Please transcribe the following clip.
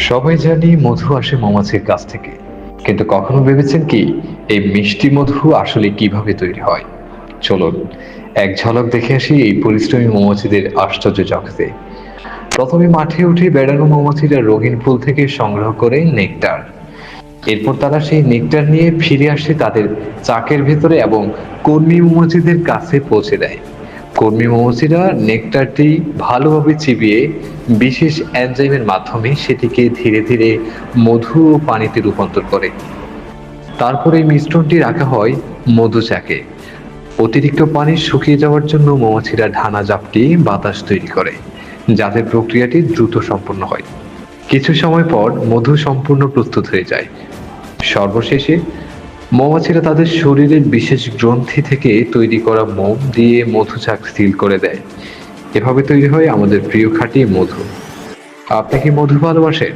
সবাই জানি মধু আসে মৌমাছির কাছ থেকে, কিন্তু কখনো ভেবেছেন কি এই মিষ্টি মধু আসলে কিভাবে তৈরি হয়? চলুন এক ঝলক দেখে আসি এই পরিশ্রমী মৌমাছিদের আশ্চর্য জগতে। প্রথমে মাঠে উঠে বেড়ানো মৌমাছিরা রঙিন ফুল থেকে সংগ্রহ করে নেকটার। এরপর তারা সেই নেকটার নিয়ে ফিরে আসে তাদের চাকের ভেতরে এবং কর্মী মৌমাছিদের কাছে পৌঁছে দেয়। কর্মী মৌমাছিরা নেকটারটি ভালোভাবে চিবিয়ে বিশেষ এনজাইমের মাধ্যমে সেটিকে ধীরে ধীরে মধু ও পানিতে রূপান্তর করে। তারপর এই মিশ্রণটি রাখা হয় মধু চাকে। অতিরিক্ত পানি শুকিয়ে যাওয়ার জন্য মৌমাছিরা ঢানা জাপটি বাতাস তৈরি করে, যাতে প্রক্রিয়াটি দ্রুত সম্পন্ন হয়। কিছু সময় পর মধু সম্পূর্ণ প্রস্তুত হয়ে যায়। সর্বশেষে মৌমাছিরা তাদের শরীরের বিশেষ গ্রন্থি থেকে তৈরি করা মোম দিয়ে মধু চাক সিল করে দেয়। এভাবে তৈরি হয় আমাদের প্রিয় খাঁটি মধু। আপনি কি মধু ভালোবাসেন?